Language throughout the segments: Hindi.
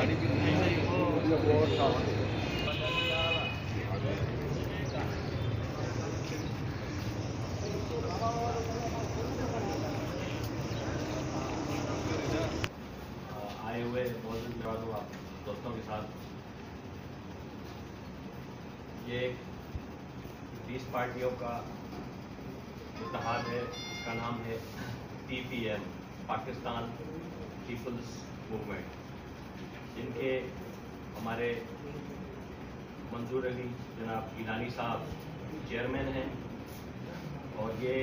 आए हुए मौजूद दोस्तों के साथ ये 20 पार्टियों का इत्तेहाद है। इसका नाम है PPM, पाकिस्तान पीपल्स मूवमेंट। जिनके हमारे मंजूर अली जनाब गिलानी साहब चेयरमैन हैं और ये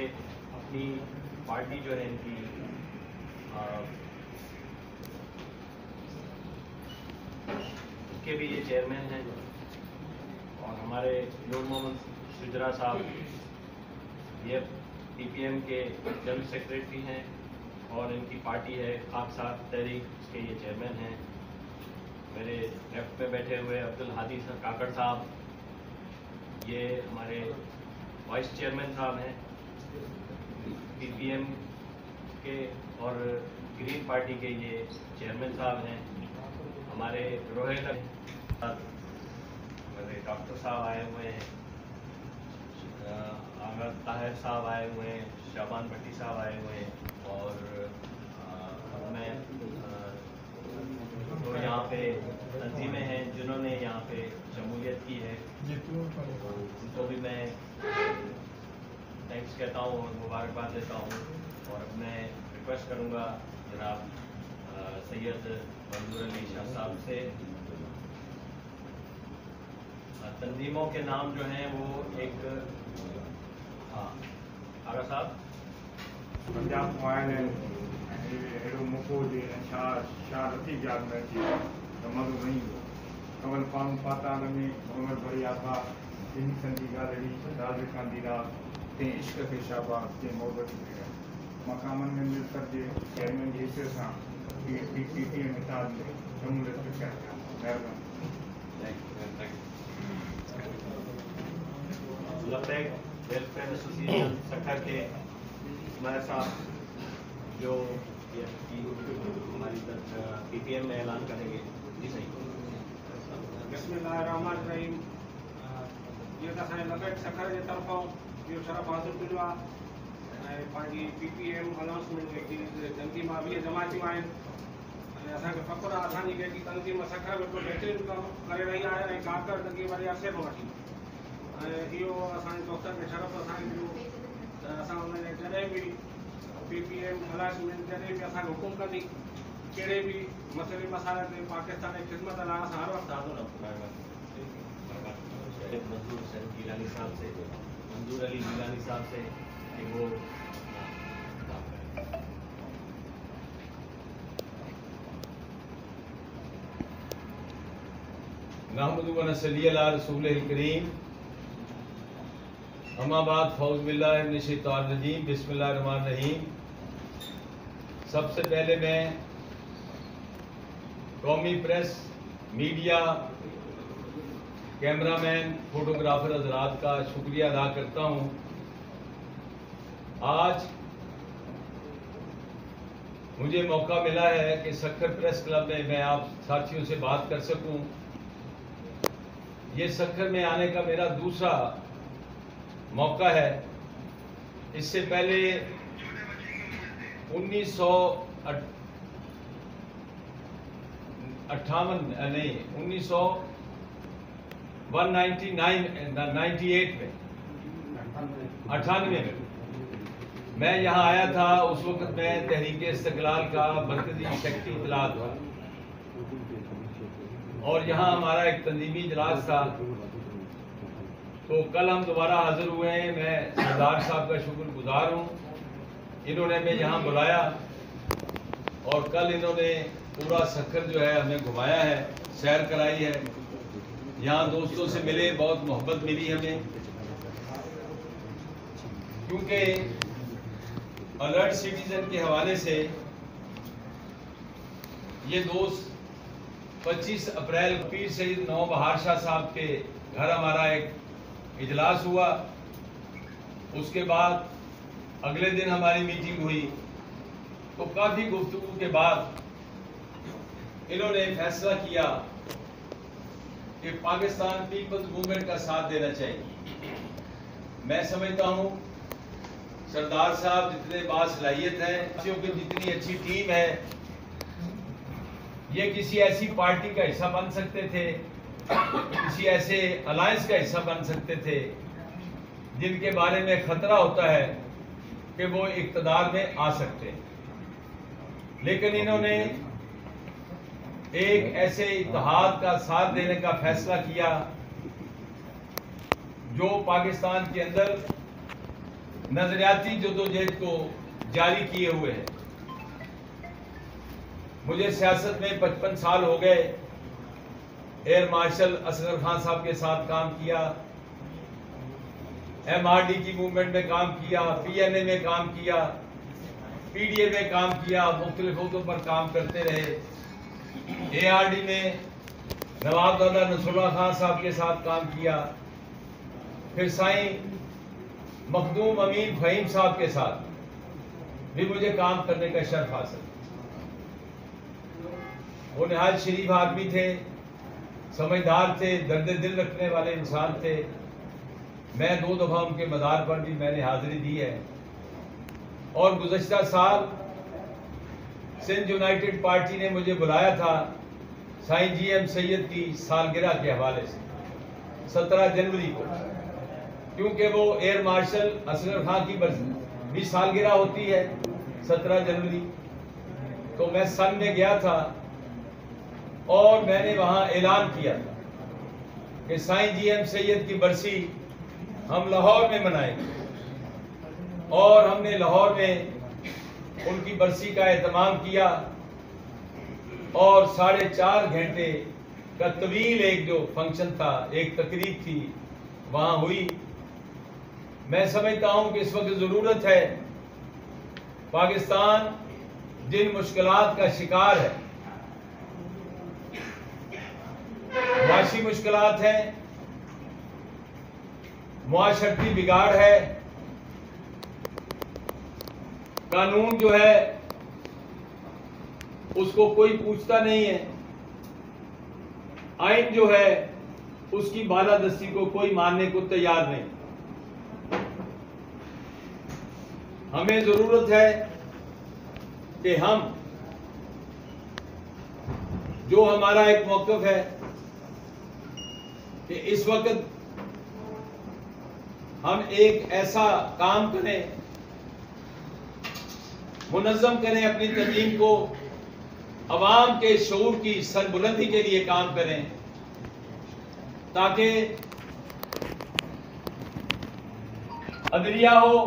अपनी पार्टी जो है इनकी के भी ये चेयरमैन हैं और हमारे नूर मोहम्मद सुजरा साहब ये PPM के जनरल सेक्रेटरी हैं और इनकी पार्टी है खाकसार तहरीक, इसके ये चेयरमैन हैं। मेरे लेफ्ट में बैठे हुए अब्दुल हादी काकड़ साहब ये हमारे वाइस चेयरमैन साहब हैं PPM के और ग्रीन पार्टी के ये चेयरमैन साहब हैं। हमारे रोहित मेरे डॉक्टर साहब आए हुए हैं, आगा ताहिर साहब आए हुए हैं, शाबान भट्टी साहब आए हुए हैं और मैं तो यहाँ पे तंजीमें हैं जिन्होंने यहाँ पे शमूलियत की है, उनको भी मैं थैंक्स कहता हूँ और मुबारकबाद देता हूँ। और मैं रिक्वेस्ट करूँगा जनाब सैयद मंजूर अली शाह साहब से तंजीमों के नाम जो हैं वो एक आगा साहब पंजाब को आयल अहिड़ो मौक़ो हुजे ऐं छा रती यादि में अचे त मज़ो न ईंदो। कमल फार्म पाताल में मोहम्मद भरी आबा इन संदी ॻाल्हि अहिड़ी राज़ कांदीरा ते इश्क खे शाबाश ते मोहबत मक़ामनि में मिलकर जे चेयरमैन जी हैसियत सां PPM इताद में शमूलियत कया। महिरबानी। वेलफेयर एसोसिएशन सखर के हमारे साथ जो हमारी PPM में ऐलान करेंगे। जी सही। बिस्मिल्लाहिर्रहमानिर्रहीम। ये लॻत सखर जे तरफ़ों इहो शरफ़ हासिल कयो आहे ऐं पंहिंजी PPM अनाउंसमेंट जेकी तंज़ीम 20 जमातियूं आहिनि ऐं असांखे फ़ख़ुरु आहे असांजी जेकी तंज़ीम सखर में बहितरीनु कमु करे रही आहे ऐं कारकरदगी वरी अरसे खां वठी ऐं इहो असांजे दोस्तनि खे शरफ़ असांखे ॾियो त असां हुनजे जॾहिं बि PPM अनाउंसमेंट जॾहिं बि असांखे हुकुम कंदी कहिड़े बि मसइले मसाइले ते पाकिस्तान जी ख़िदमत लाइ असां हर वक़्तु हाज़िर मंजूर गिलानी साहब से मंजूर अली गिलानी साहब से कि वो नहमदुहु व नसल्ली अला रसूलिल करीम। अम्मा बाद फौज बिल्लाहि मिनश शैतानिर रजीम, बिस्मिल्लाहिर रहमानिर रहीम। सबसे पहले मैं कौमी प्रेस, मीडिया, कैमरामैन, फोटोग्राफर हजरात का शुक्रिया अदा करता हूँ। आज मुझे मौका मिला है कि सखर प्रेस क्लब में मैं आप साथियों से बात कर सकूं। ये सखर में आने का मेरा दूसरा मौका है। इससे पहले 98 में मैं यहाँ आया था। उस वक्त मैं तहरीक इस्तक़लाल का मरकजी सेक्रेटरी इत्तलात था और यहाँ हमारा एक तंजीमी इजलास था। तो कल हम दोबारा हाजिर हुए हैं। मैं सरदार साहब का शुक्रगुजार हूँ, इन्होंने हमें यहाँ बुलाया और कल इन्होंने पूरा सखर जो है हमें घुमाया है, सैर कराई है, यहाँ दोस्तों से मिले, बहुत मोहब्बत मिली हमें। क्योंकि अलर्ट सिटीजन के हवाले से ये दोस्त 25 अप्रैल पीर सईद नौ बहार शाह साहब के घर हमारा एक इजलास हुआ। उसके बाद अगले दिन हमारी मीटिंग हुई। तो काफ़ी गुफ्तगू के बाद इन्होंने फैसला किया कि पाकिस्तान पीपल्स मूवमेंट का साथ देना चाहिए। मैं समझता हूं सरदार साहब जितने बासलाहियत हैं, की जितनी अच्छी टीम है, ये किसी ऐसी पार्टी का हिस्सा बन सकते थे, किसी ऐसे अलायंस का हिस्सा बन सकते थे जिनके बारे में खतरा होता है कि वो इक्तदार में आ सकते हैं। लेकिन इन्होंने एक ऐसे इत्तेहाद का साथ देने का फैसला किया जो पाकिस्तान के अंदर नजरियाती जदोजहद को जारी किए हुए है। मुझे सियासत में 55 साल हो गए। एयर मार्शल असगर खान साहब के साथ काम किया, MRD की मूवमेंट में काम किया, PNA में काम किया, PDA में काम किया, मुख्तलिफ ओहदों पर काम करते रहे। ARD में नवाबजादा नसरुल्लाह खान साहब के साथ काम किया, फिर साईं मखदूम अमीन फहीम साहब के साथ भी मुझे काम करने का शर्फ हासिल। वो निहायत शरीफ आदमी थे, समझदार थे, दर्द दिल रखने वाले इंसान थे। मैं 2 दफा उनके मज़ार पर भी मैंने हाजिरी दी है। और गुज़श्ता साल सिंध यूनाइटेड पार्टी ने मुझे बुलाया था साईं GM सैयद की सालगिरह के हवाले से 17 जनवरी को, क्योंकि वो एयर मार्शल असगर खान की भी सालगिरह होती है 17 जनवरी। तो मैं सन में गया था और मैंने वहां ऐलान किया था कि साईं GM सैयद की बरसी हम लाहौर में मनाएंगे। और हमने लाहौर में उनकी बरसी का एहतमाम किया और 4.5 घंटे का तवील एक जो फंक्शन था, एक तकरीब थी, वहां हुई। मैं समझता हूं कि इस वक्त जरूरत है, पाकिस्तान जिन मुश्किलात का शिकार है, माशी मुश्किलात है, मुआशरती बिगाड़ है, कानून जो है उसको कोई पूछता नहीं है, आइन जो है उसकी बालादस्ती को कोई मानने को तैयार नहीं। हमें जरूरत है कि हम जो हमारा एक मौक़िफ़ है कि इस वक्त हम एक ऐसा काम करें, मुनज़्ज़म करें अपनी तंजीम को, अवाम के शऊर की सरबुलंदी के लिए काम करें, ताकि अदलिया हो,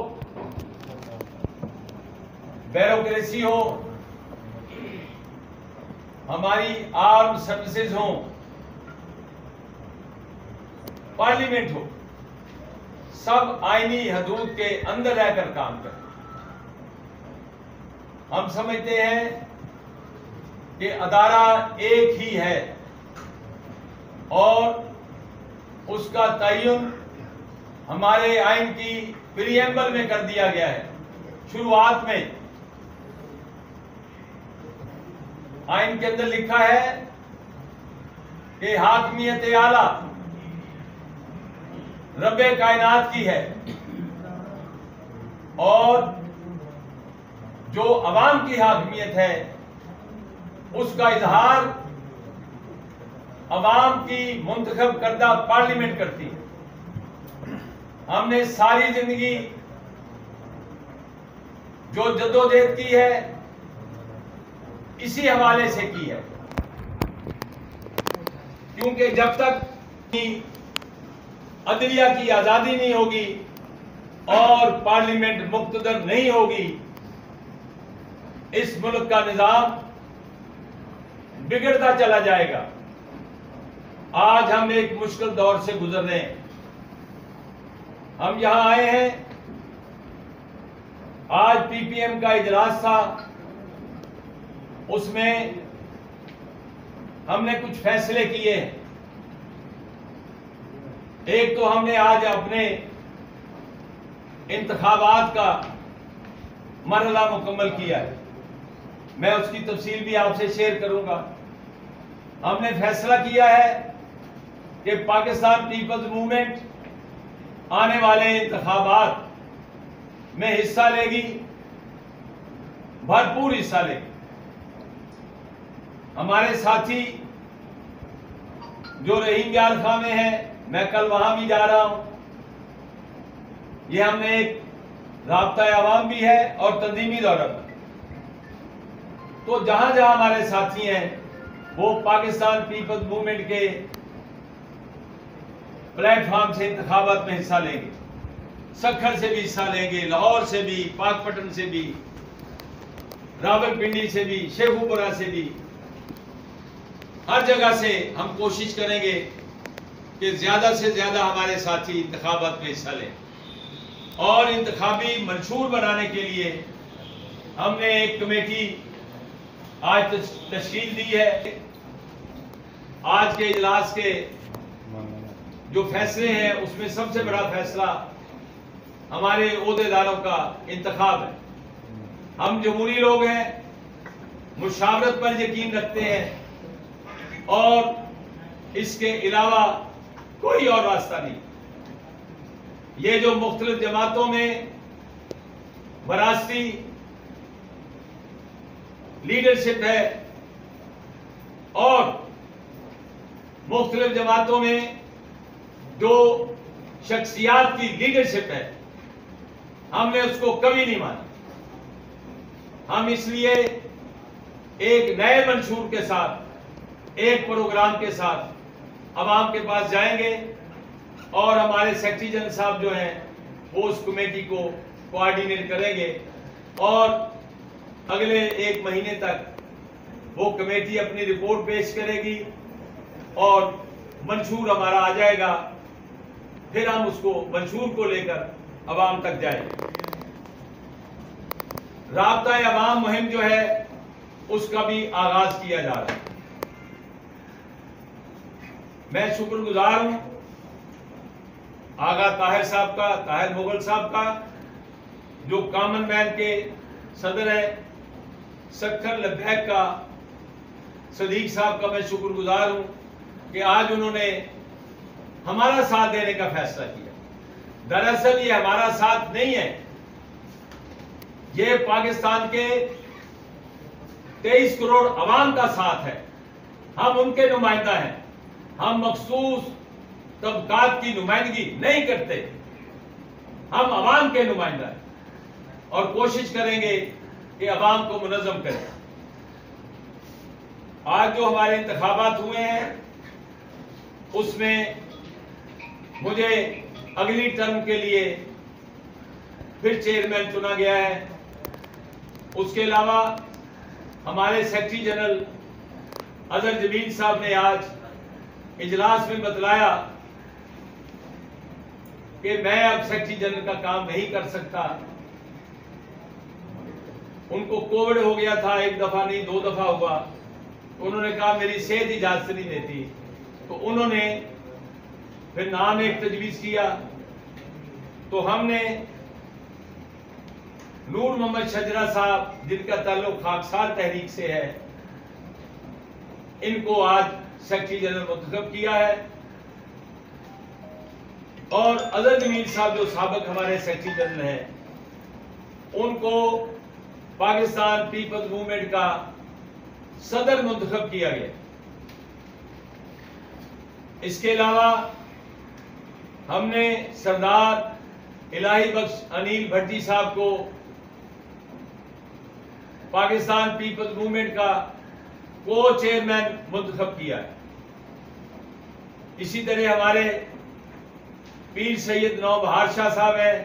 ब्यूरोक्रेसी हो, हमारी आर्म सर्विसेज हो, पार्लियामेंट हो, सब आईनी हदूद के अंदर रहकर काम करें। हम समझते हैं कि अदारा एक ही है और उसका तयन हमारे आइन की प्रीएम्बल में कर दिया गया है। शुरुआत में आइन के अंदर लिखा है कि हाकमियत आला रब्बे कायनात की है और जो अवाम की हाकमियत है उसका इजहार अवाम की मुंतखब करदा पार्लियामेंट करती है। हमने सारी जिंदगी जो जद्दोजहद की है इसी हवाले से की है, क्योंकि जब तक अदलिया की आजादी नहीं होगी और पार्लियामेंट मुक्तदर नहीं होगी, इस मुल्क का निजाम बिगड़ता चला जाएगा। आज हम एक मुश्किल दौर से गुजर रहे हैं। हम यहां आए हैं, आज PPM का इजलास था, उसमें हमने कुछ फैसले किए। एक तो हमने आज अपने इंतखाबात का मरहला मुकम्मल किया है, मैं उसकी तफसील भी आपसे शेयर करूंगा। हमने फैसला किया है कि पाकिस्तान पीपल्स मूवमेंट आने वाले इंतखाबात में हिस्सा लेगी, भरपूर हिस्सा लेगी। हमारे साथी जो रहीम यार खां में है, मैं कल वहां भी जा रहा हूं। ये हमने एक राब्ता अवाम भी है और तंजीमी दौरा पर। तो जहां जहां हमारे साथी हैं वो पाकिस्तान पीपल्स मूवमेंट के प्लेटफॉर्म से इंतखाबात में हिस्सा लेंगे। सक्खर से भी हिस्सा लेंगे, लाहौर से भी, पाकपटन से भी, रावलपिंडी से भी, शेखुपुरा से भी, हर जगह से हम कोशिश करेंगे कि ज्यादा से ज्यादा हमारे साथी इंतखाबात में हिस्सा लें। और इंतखाबी मंशूर बनाने के लिए हमने एक कमेटी आज तश्कील दी है। आज के इजलास के जो फैसले हैं उसमें सबसे बड़ा फैसला हमारे ओहदेदारों का इंतखाब है। हम जमहूरी लोग हैं, मुशावरत पर यकीन रखते हैं और इसके अलावा कोई और रास्ता नहीं। ये जो मुख्तलिफ जमातों में वरासती लीडरशिप है और मुख्तलिफ जमातों में जो शख्सियात की लीडरशिप है, हमने उसको कभी नहीं माना। हम इसलिए एक नए मंशूर के साथ, एक प्रोग्राम के साथ अवाम के पास जाएंगे और हमारे सेक्रेटरी जनरल साहब जो हैं वो उस कमेटी को कोऑर्डिनेट करेंगे और अगले 1 महीने तक वो कमेटी अपनी रिपोर्ट पेश करेगी और मंशूर हमारा आ जाएगा। फिर हम उसको मंशूर को लेकर अवाम तक जाएंगे। राब्ता अवाम मुहिम जो है उसका भी आगाज किया जा रहा है। मैं शुक्रगुजार हूं आगा ताहिर साहब का, ताहिर मुगल साहब का, जो कॉमन मैन के सदर है, सक्खर लब्बैक का सदीक साहब का मैं शुक्रगुजार हूं कि आज उन्होंने हमारा साथ देने का फैसला किया। दरअसल ये हमारा साथ नहीं है, ये पाकिस्तान के 23 करोड़ अवाम का साथ है। हम उनके नुमाइंदा हैं। हम मखसूस तबकात की नुमाइंदगी नहीं करते, हम अवाम के नुमाइंदा हैं और कोशिश करेंगे कि अवाम को मुनज़्ज़म करें। आज जो हमारे इंतखाबात हुए हैं उसमें मुझे अगली टर्म के लिए फिर चेयरमैन चुना गया है। उसके अलावा हमारे सेक्रेटरी जनरल अजहर जमील साहब ने आज इजलास में बतलाया कि मैं अब सेक्रेटरी जनरल का काम नहीं कर सकता। उनको कोविड हो गया था, 1 दफा नहीं 2 दफा हुआ। तो उन्होंने कहा मेरी सेहत इजाजत नहीं देती। तो उन्होंने फिर नाम एक तजवीज किया। तो हमने नूर मोहम्मद शजरा साहब, जिनका ताल्लुक खाकसार तहरीक से है, इनको आज सेक्रेटरी जनरल मुंतखब किया है। और अजहर जमील साहब जो साबिक हमारे सेक्रेटरी जनरल हैं, उनको पाकिस्तान पीपल्स मूवमेंट का सदर मुंतखब किया गया। इसके अलावा हमने सरदार इलाही बख्श अनिल भट्टी साहब को पाकिस्तान पीपल्स मूवमेंट का को चेयरमैन मुंतखब किया है। इसी तरह हमारे पीर सैयद नौबहार शाह साहब हैं,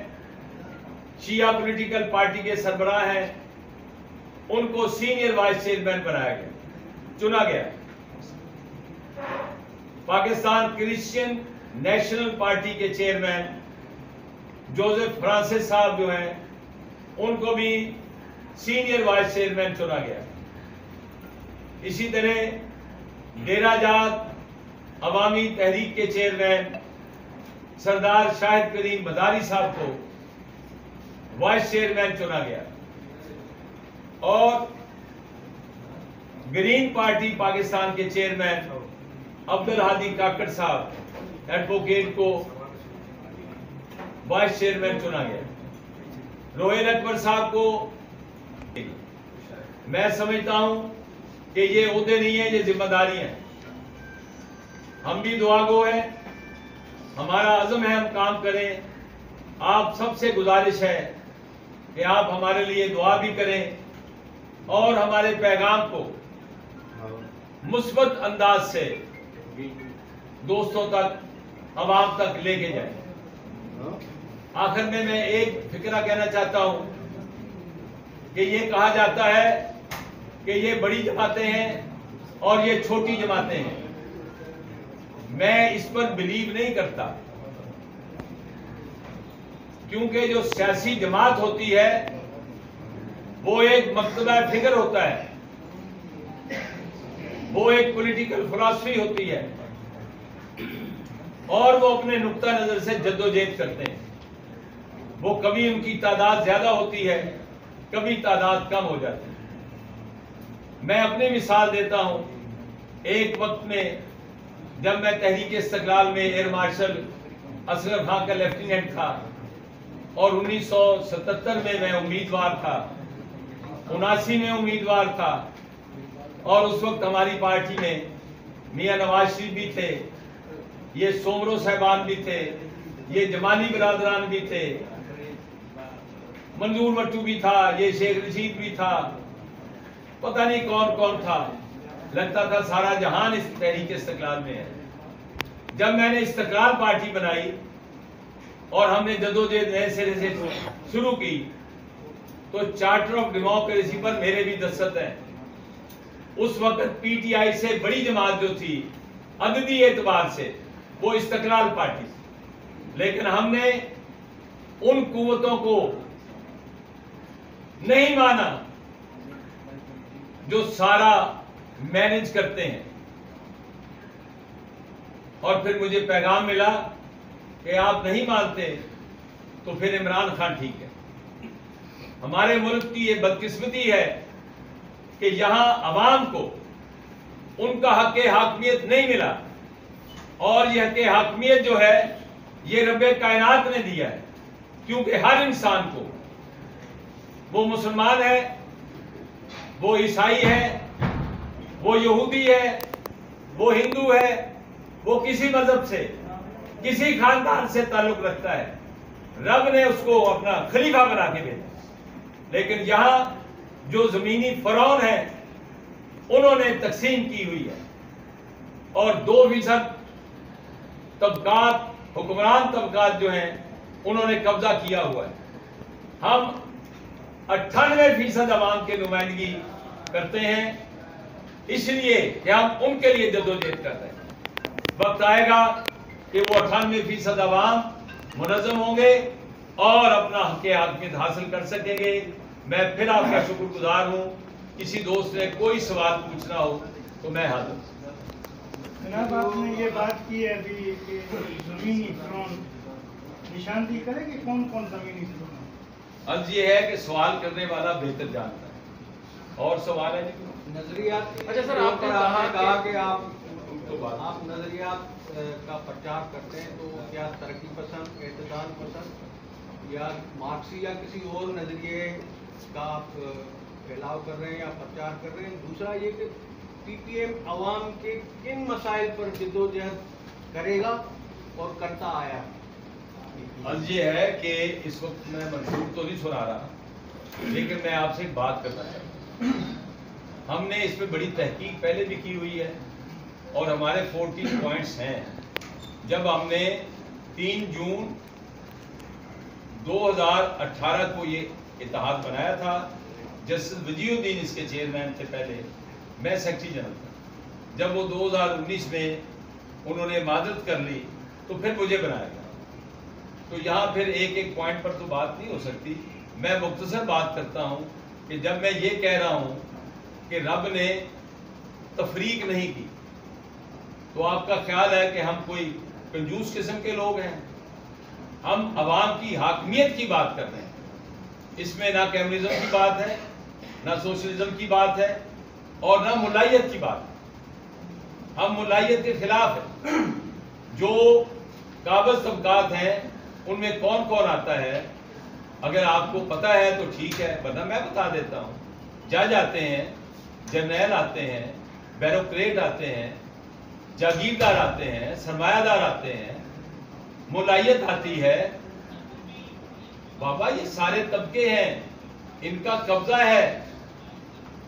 शिया पॉलिटिकल पार्टी के सरबराह हैं, उनको सीनियर वाइस चेयरमैन बनाया गया, चुना गया। पाकिस्तान क्रिश्चियन नेशनल पार्टी के चेयरमैन जोसेफ फ्रांसिस साहब जो हैं, उनको भी सीनियर वाइस चेयरमैन चुना गया। इसी तरह डेरा जात अवामी तहरीक के चेयरमैन सरदार शाहिद करीम मदारी साहब को वाइस चेयरमैन चुना गया। और ग्रीन पार्टी पाकिस्तान के चेयरमैन अब्दुल हादी काकड़ साहब एडवोकेट को वाइस चेयरमैन चुना गया। रोहिल अकबर साहब को मैं समझता हूं कि ये ओहदे नहीं है, ये जिम्मेदारी है। हम भी दुआगो हैं, हमारा अज़म है हम काम करें। आप सबसे गुजारिश है कि आप हमारे लिए दुआ भी करें और हमारे पैगाम को मुस्बत अंदाज से दोस्तों तक, अवाम तक लेके जाएं। आखिर में मैं एक फिक्रा कहना चाहता हूं कि ये कहा जाता है कि ये बड़ी जमातें हैं और ये छोटी जमातें हैं। मैं इस पर बिलीव नहीं करता, क्योंकि जो सियासी जमात होती है वो एक मकतबा फिक्र होता है, वो एक पॉलिटिकल फिलॉसफी होती है और वो अपने नुक्ता नजर से जद्दोजहद करते हैं। वो कभी उनकी तादाद ज्यादा होती है, कभी तादाद कम हो जाती है। मैं अपनी मिसाल देता हूं। एक वक्त में जब मैं तहरीक इस्तक़लाल में एयर मार्शल असगर खान का लेफ्टिनेंट था और 1977 में मैं उम्मीदवार था, 79 में उम्मीदवार था, और उस वक्त हमारी पार्टी में मियां नवाज शरीफ भी थे, ये सोमरो साहबान भी थे, ये जमाली बिरादरान भी थे, मंजूर मट्टू भी था, ये शेख रशीद भी था, पता नहीं कौन कौन था। लगता था सारा जहान इस तहरीक इस्तक़लाल में है। जब मैंने इस्तक़लाल पार्टी बनाई और हमने जदोजहद नए सिरे से शुरू की तो चार्टर ऑफ डेमोक्रेसी पर मेरे भी दस्तखत हैं। उस वक्त पीटीआई से बड़ी जमात जो थी अददी एतबार से वो इस्तक़लाल पार्टी थी, लेकिन हमने उन कुव्वतों को नहीं माना जो सारा मैनेज करते हैं। और फिर मुझे पैगाम मिला कि आप नहीं मानते तो फिर इमरान खान ठीक है। हमारे मुल्क की ये बदकिस्मती है कि यहां अवाम को उनका हक हाकमियत नहीं मिला, और यह हक हाकमियत जो है ये रब्बे कायनात ने दिया है, क्योंकि हर इंसान को, वो मुसलमान है, वो ईसाई है, वो यहूदी है, वो हिंदू है, वो किसी मजहब से, किसी खानदान से ताल्लुक रखता है, रब ने उसको अपना खलीफा बना के भेजा। लेकिन यहां जो जमीनी फरौन है उन्होंने तकसीम की हुई है और 2% तबकात, हुक्मरान तबकात जो हैं उन्होंने कब्जा किया हुआ है। हम 98% अवाम के नुमाइंदगी करते हैं, इसलिए कि हम उनके लिए जद्दोजहद कर रहे हैं। वक्त आएगा कि वो 98% अवाम मुनज़्ज़म होंगे और अपना हक हाकमियत हासिल कर सकेंगे। मैं फिर आपका शुक्रगुजार हूँ। किसी दोस्त ने कोई सवाल पूछना हो तो मैं हाजिर हूँ। जनाब, आपने ये बात की है अभी कि जमीनी फ्रॉन निशानदेही करे कि कौन कौन जमीनी फ्रॉन है? अर्ज ये है कि सवाल करने वाला बेहतर जानता है। और सवाल है जी? नजरियात। अच्छा सर, आपने कहा कि आप तो नजरियात का प्रचार करते हैं, तो क्या तरक्की पसंद, एतदाल पसंद या मार्क्सी या किसी और नजरिए का आप फैलाव कर रहे हैं या प्रचार कर रहे हैं? दूसरा ये कि पीपीएम अवाम के किन मसाइल पर जद्दोजहद करेगा और करता आया? अर्ज ये है कि इस वक्त मैं मंशूर तो नहीं सुना रहा, लेकिन मैं आपसे एक बात करना चाहता हूँ। हमने इस पर बड़ी तहकीक पहले भी की हुई है और हमारे 14 पॉइंट्स हैं। जब हमने 3 जून 2018 को ये इत्तेहाद बनाया था, जस्टिस वजीउद्दीन इसके चेयरमैन थे, पहले मैं सेक्रेटरी जनरल था। जब वो 2019 में उन्होंने माजरत कर ली तो फिर मुझे बनाया गया। तो यहाँ फिर एक एक पॉइंट पर तो बात नहीं हो सकती। मैं मुख्तसर बात करता हूँ कि जब मैं ये कह रहा हूँ कि रब ने तफरीक नहीं की, तो आपका ख्याल है कि हम कोई कंजूस किस्म के लोग हैं? हम अवाम की हाकमियत की बात कर रहे हैं। इसमें ना कम्युनिज्म की बात है, ना सोशलिज्म की बात है, और ना मुलायत की बात। हम मुलायत के खिलाफ हैं। जो काबिज तबकात हैं उनमें कौन कौन आता है, अगर आपको पता है तो ठीक है, वरना मैं बता देता हूं। जज आते हैं, जर्नैल आते हैं, ब्यूरोक्रेट आते हैं, जागीरदार आते हैं, सरमायादार आते हैं, मुलायत आती है। बाबा ये सारे तबके हैं, इनका कब्जा है,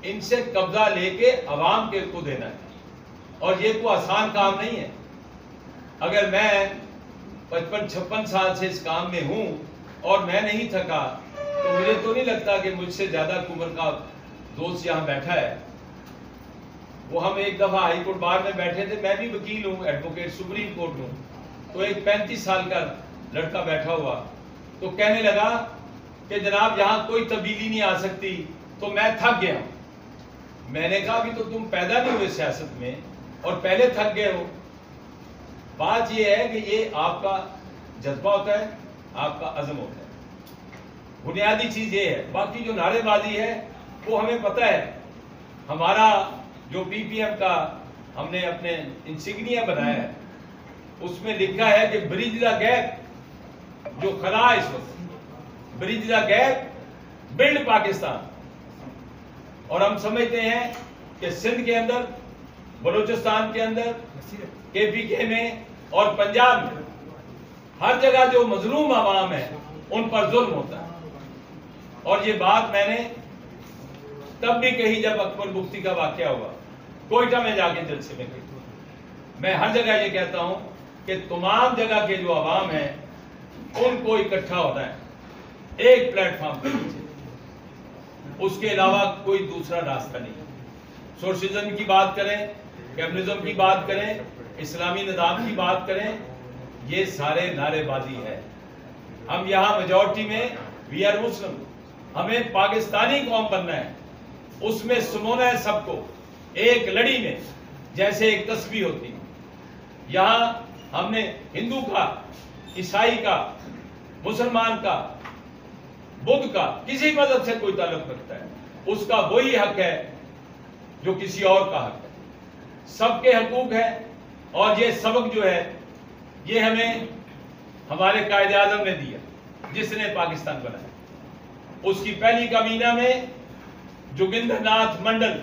इनसे कब्जा लेके अवाम के को देना है। और ये कोई आसान काम नहीं है। अगर मैं 55-56 साल से इस काम में हूं और मैं नहीं थका, तो मुझे तो नहीं लगता कि मुझसे ज्यादा उम्र का दोस्त यहां बैठा है। वो हम एक दफा हाई कोर्ट बार में बैठे थे, मैं भी वकील हूं, एडवोकेट सुप्रीम कोर्ट हूं, तो एक 35 साल का लड़का बैठा हुआ तो कहने लगा कि जनाब यहां कोई तब्दीली नहीं आ सकती, तो मैं थक गया। मैंने कहा अभी तो तुम पैदा नहीं हुए सियासत में और पहले थक गए हो। बात यह है कि ये आपका जज्बा होता है, आपका अज़म होता है, बुनियादी चीज ये है। बाकी जो नारेबाजी है वो हमें पता है। हमारा जो पीपीएम का हमने अपने इंसिग्निया बनाया है उसमें लिखा है कि ब्रिज द गैप, जो खला है इस वक्त, bridge the gap, build Pakistan. और हम समझते हैं कि सिंध के अंदर, बलूचिस्तान के अंदर, केपीके में और पंजाब में हर जगह जो मजलूम आवाम है उन पर जुल्म होता है। और ये बात मैंने तब भी कही जब अकबर मुफ्ती का वाकया हुआ, कोयटा में जाके जलसे में कही। मैं हर जगह ये कहता हूं कि तमाम जगह के जो आवाम है उनको इकट्ठा होना है एक प्लेटफॉर्म पे नीचे, उसके अलावा कोई दूसरा रास्ता नहीं। सोशलिज्म की बात करें, कम्युनिज्म की बात करें, इस्लामी निजाम की बात करें, ये सारे नारेबाजी है। हम यहाँ मेजॉरिटी में वी आर मुस्लिम, हमें पाकिस्तानी कौम बनना है, उसमें सुमोना है सबको एक लड़ी में, जैसे एक तस्बीह होती है। यहाँ हमने हिंदू का, ईसाई का, मुसलमान का, बुद्ध का, किसी मजहब से कोई ताल्लुक रखता है, उसका वही हक है जो किसी और का हक है। सबके हकूक है। और ये सबक जो है ये हमें हमारे कायदे आज़म ने दिया जिसने पाकिस्तान बनाया। उसकी पहली काबीना में जोगिंदर नाथ मंडल,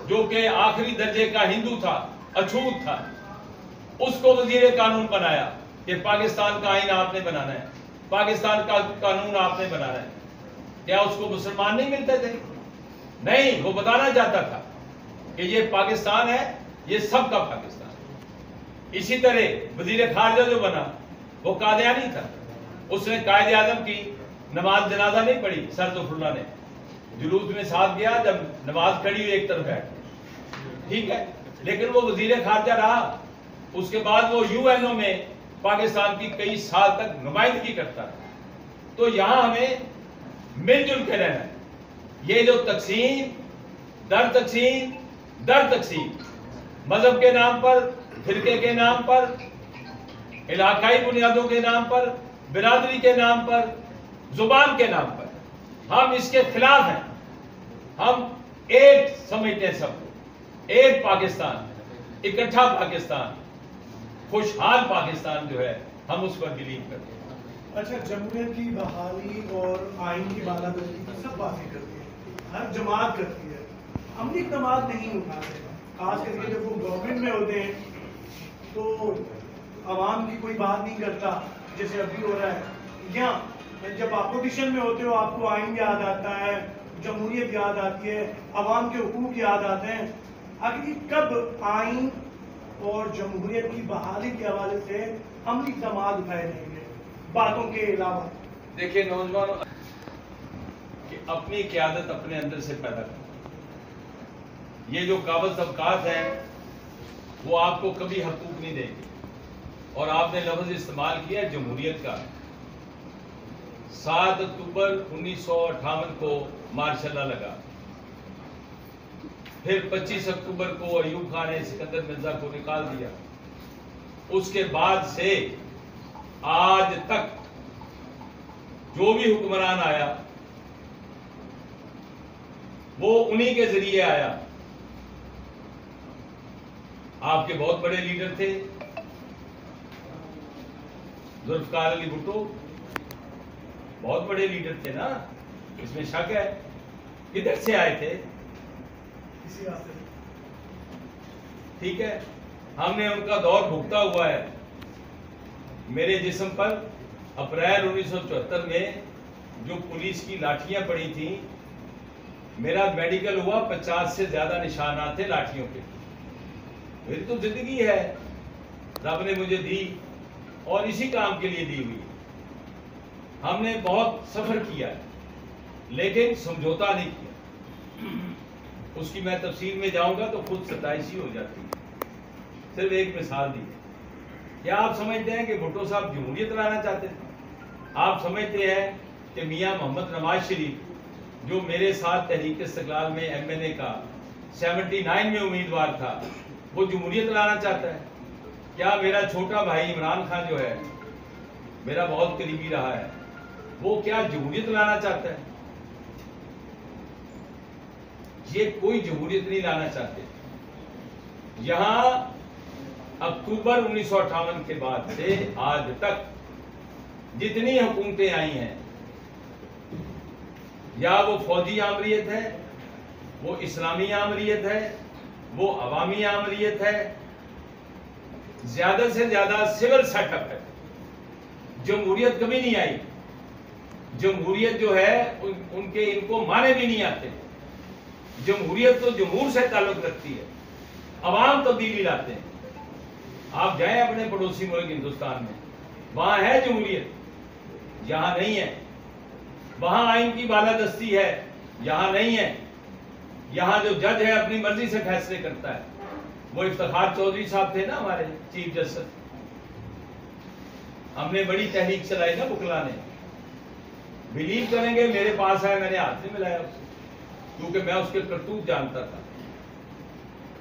जो कि आखिरी दर्जे का हिंदू था, अछूत था, उसको वजीर कानून बनाया कि पाकिस्तान का आईन आपने बनाना है, पाकिस्तान का कानून आपने बनाना है। क्या उसको मुसलमान नहीं मिलते थे? नहीं, वो बताना चाहता था कि ये पाकिस्तान है, ये सबका पाकिस्तान। इसी तरह वजीर खारजा जो बना वो कादियानी था, उसने कायदे आज़म की नमाज जनाजा नहीं पढ़ी, सरदुल्ला ने जुलूस में साथ गया, जब नमाज खड़ी हुई एक तरफ बैठ, ठीक है, लेकिन वो वजीर खारजा रहा। उसके बाद वो यूएनओ में पाकिस्तान की कई साल तक नुमाइंदगी करता है। तो यहां हमें मिलजुल के रहना है। ये जो तकसीम दर तकसीम दर तकसीम, मजहब के नाम पर, फिरके के नाम पर, इलाकाई बुनियादों के नाम पर, बिरादरी के नाम पर, जुबान के नाम पर, हम इसके खिलाफ हैं। हम एक समझते हैं सबको, एक पाकिस्तान, इकट्ठा पाकिस्तान, खुशहाल पाकिस्तान जो है हम उस पर बिलीव करते हैं। अच्छा, जमहूरियत की बहाली और आइन की बालादस्ती की सब बातें करती है, हर जमात करती है, हम भी इक़दाम नहीं उठाते। खास करके जब वो गवर्नमेंट में होते हैं तो आवाम की कोई बात नहीं करता, जैसे अभी हो रहा है। या जब अपोजिशन में होते हो आपको आइन याद आता है, जमहूरियत याद आती है, आवाम के हुकूक याद आते हैं। आखिर कब आइन और जमहूरियत की बहाली के हवाले से अमली इक़दाम उठाए जाएंगे बातों के अलावा? देखिए नौजवानों, कि अपनी क़यादत अपने अंदर से पैदा करो। ये जो काबिज तबकात हैं वो आपको कभी हकूक नहीं देंगे। और आपने लफ्ज इस्तेमाल किया जमहूरियत का। 7 अक्टूबर 1958 को मार्शल लॉ लगा, फिर 25 अक्टूबर को अयूब खान ने सिकंदर मिर्जा को निकाल दिया। उसके बाद से आज तक जो भी हुक्मरान आया वो उन्हीं के जरिए आया आपके बहुत बड़े लीडर थे जुल्फकार अली भुट्टो, बहुत बड़े लीडर थे ना, इसमें शक है? किधर से आए थे? इसी रास्ते से। ठीक है, हमने उनका दौर भुगता हुआ है। मेरे जिस्म पर अप्रैल 1974 में जो पुलिस की लाठियां पड़ी थी, मेरा मेडिकल हुआ, 50 से ज्यादा निशानात थे लाठियों के। मेरी तो जिंदगी है, रब ने मुझे दी और इसी काम के लिए दी हुई। हमने बहुत सफर किया है, लेकिन समझौता नहीं किया। उसकी मैं तफसील में जाऊंगा तो खुद सताइशी हो जाती है। सिर्फ एक मिसाल दी है। क्या आप समझते हैं कि भुट्टो साहब जमहूरियत लाना चाहते थे? आप समझते हैं कि मियां मोहम्मद नवाज शरीफ जो मेरे साथ तहरीक इस्तिकलाल में MNA का 79 में उम्मीदवार था, वो जमहूरियत लाना चाहता है? क्या मेरा छोटा भाई इमरान खान जो है, मेरा बहुत करीबी रहा है, वो क्या जमहूरियत लाना चाहता है? ये कोई जमहूरियत नहीं लाना चाहते। यहां अक्टूबर 1958 के बाद से आज तक जितनी हुकूमतें आई हैं, या वो फौजी आमरीयत है, वो इस्लामी आमरीयत है, वो अवामी आमरीयत है, ज्यादा से ज्यादा सिविल सेटअप है। जमहूरियत कभी नहीं आई। जमहूरियत जो है उनके इनको माने भी नहीं आते। जमहूरियत तो जमहूर से ताल्लुक रखती है, अवाम तब्दीली लाते हैं। आप जाएं अपने पड़ोसी मुल्क हिंदुस्तान में, वहां है जमहूरियत, यहां नहीं है। वहां आइन की बालादस्ती है, यहां नहीं है। यहां जो जज है अपनी मर्जी से फैसले करता है। वो इफ्तिखार चौधरी साहब थे ना हमारे चीफ जस्टिस, हमने बड़ी तहरीक चलाई ना बुकला ने। बिलीव करेंगे, मेरे पास आया, मैंने हाथ नहीं मिलाया उससे, क्योंकि मैं उसके करतूत जानता था।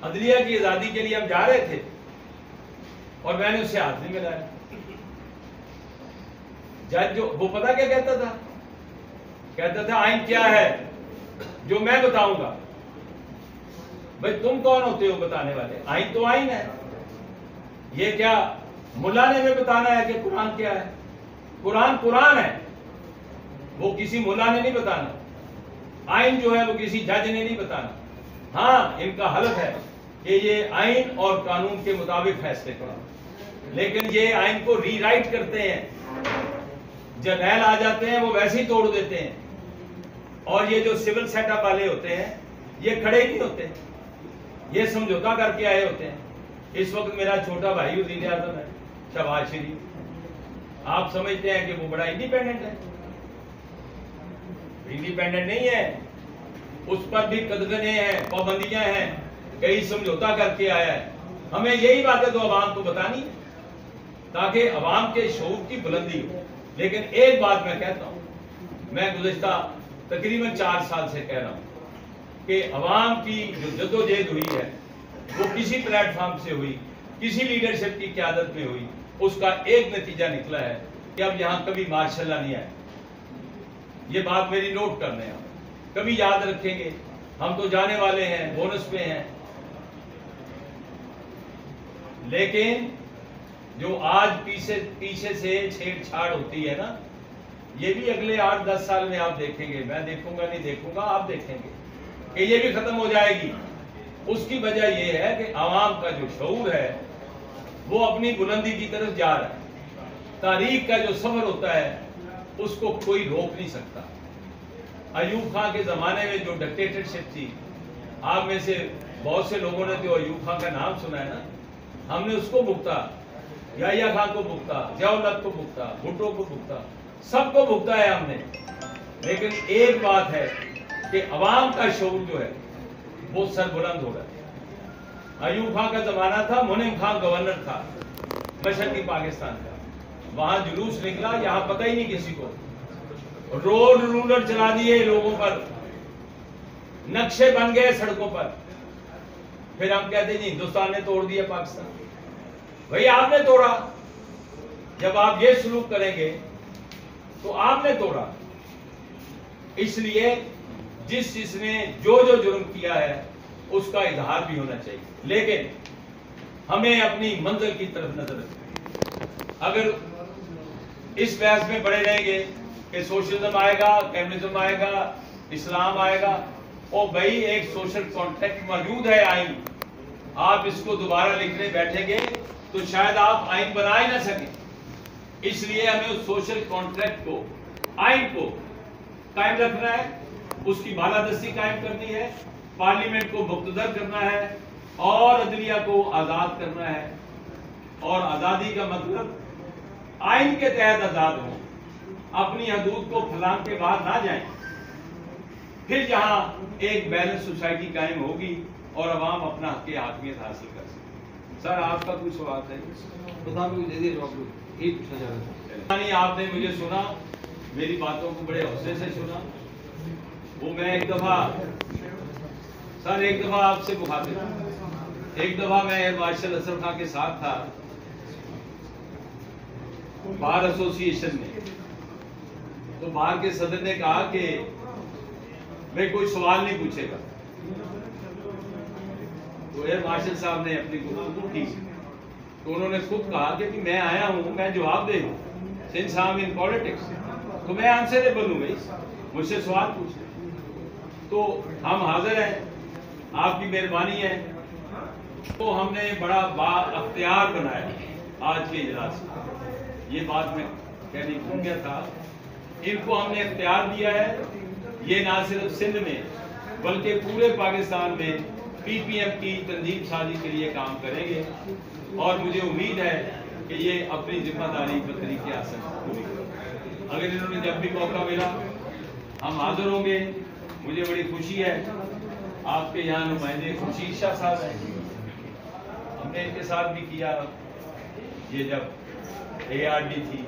अदलिया की आजादी के लिए हम जा रहे थे और मैंने उससे हाथ नहीं मिलाया। जज जो वो पता क्या कहता था? कहता था आइन क्या है जो मैं बताऊंगा। भाई तुम कौन होते हो बताने वाले? आइन तो आइन है। ये क्या मुल्ला ने हमें बताना है कि कुरान क्या है? कुरान कुरान है, वो किसी मुल्ला ने नहीं बताना। आइन जो है वो किसी जज ने नहीं बताना। हाँ, इनका हलफ है कि ये आइन और कानून के मुताबिक फैसले करें, लेकिन ये आइन को रीराइट करते हैं। जर्नैल आ जाते हैं, वो वैसे ही तोड़ देते हैं। और ये जो सिविल सेटअप वाले होते हैं, ये खड़े ही नहीं होते, ये समझौता करके आए होते हैं। इस वक्त मेरा छोटा भाई वज़ीर आज़म है, शहबाज शरीफ। आप समझते हैं कि वो बड़ा इंडिपेंडेंट है? इंडिपेंडेंट नहीं है, उस पर भी कदगने हैं, पाबंदियां हैं, कई समझौता करके आया है। हमें यही बातें तो अवाम को बतानी है, ताकि अवाम के शऊर की बुलंदी हो। लेकिन एक बात मैं कहता हूं, मैं गुज़िश्ता तकरीबन 4 साल से कह रहा हूं कि अवाम की जो जद्दोजहद हुई है, वो किसी प्लेटफॉर्म से हुई, किसी लीडरशिप की क़यादत में हुई, उसका एक नतीजा निकला है कि अब यहां कभी मार्शल नहीं आए। ये बात मेरी नोट करने हैं, कभी याद रखेंगे। हम तो जाने वाले हैं, बोनस पे हैं, लेकिन जो आज पीछे से छेड़छाड़ होती है ना, ये भी अगले 8-10 साल में आप देखेंगे। मैं देखूंगा नहीं देखूंगा, आप देखेंगे कि ये भी खत्म हो जाएगी। उसकी वजह यह है कि आवाम का जो शऊर है वो अपनी बुलंदी की तरफ जा रहा है। तारीख का जो सफर होता है उसको कोई रोक नहीं सकता। अयूब खान के जमाने में जो डिक्टेटरशिप थी, आप में से बहुत से लोगों ने जो अयूब खान का नाम सुना है ना, हमने उसको भुगता, याहिया खान को भुगता, ज़िया-उल-हक को भुगता, भुट्टो को भुगता, सबको भुगता है हमने। लेकिन एक बात है कि अवाम का शऊर जो है वो सरबुलंद हो रहा है। अयूब खान का जमाना था, मुनीम खान गवर्नर था मशरकी पाकिस्तान का, वहां जुलूस निकला, यहां पता ही नहीं किसी को। रोड रूलर चला दिए लोगों पर, नक्शे बन गए सड़कों पर। फिर हम कहते जी हिंदुस्तान ने तोड़ दिया पाकिस्तान। भाई आपने तोड़ा। जब आप ये सलूक करेंगे तो आपने तोड़ा। इसलिए जिसने जो जुर्म किया है उसका इजहार भी होना चाहिए। लेकिन हमें अपनी मंजिल की तरफ नजर रखनी। अगर इस बहस में पड़े रहेंगे कि सोशलिज्म आएगा, कम्युनिज्म आएगा, इस्लाम आएगा, और भाई एक सोशल कॉन्ट्रैक्ट मौजूद है आइन, आप इसको दोबारा लिखने बैठेंगे तो शायद आप आइन बना ही ना सकें। इसलिए हमें उस सोशल कॉन्ट्रैक्ट को, आइन को कायम रखना है, उसकी बालादस्ती कायम करनी है, पार्लियामेंट को मुक्तदर करना है और अदलिया को आजाद करना है। और आजादी का मतलब आइन के तहत आजाद हो, अपनी हदूद को फलांग के बाहर ना जाएं, फिर जहां एक बैलेंस सोसाइटी कायम होगी और अवाम अपना हक की हाकिमियत हासिल कर सके। सर आपका कोई सवाल है? आपने मुझे सुना, मेरी बातों को बड़े हौसले से सुना। वो मैं एक दफा आपसे मुखातिब हूं। एक दफा मैं मार्शल असरफ खान के साथ था बार एसोसिएशन में, तो बार के सदर ने कहा कि मैं कोई सवाल नहीं पूछेगा, तो एयर मार्शल साहब ने अपनी गुफ्तगू की, तो उन्होंने खुद कहा कि मैं आया हूं, मैं जवाब दे दूं, since I am in politics, तो मैं आंसरेबल हूं भाई, मुझसे सवाल पूछे। तो हम हाजिर हैं, आपकी मेहरबानी है। तो हमने बड़ा बाअख्तियार बनाया आज के इजलास में, ये बात मैं कहने भूल गया था। इनको हमने इख्तियार दिया है, ये ना सिर्फ सिंध में बल्कि पूरे पाकिस्तान में पीपीएम की तंजीम साजी के लिए काम करेंगे, और मुझे उम्मीद है कि ये अपनी जिम्मेदारी बतरीके आसन पूरी करेंगे। अगर इन्होंने जब भी मौका मिला हम हाजिर होंगे। मुझे बड़ी खुशी है, आपके यहाँ नुमाइंदे खुर्शीद शाह साहब हैं, हमने इनके साथ भी किया, ये जब ARD थी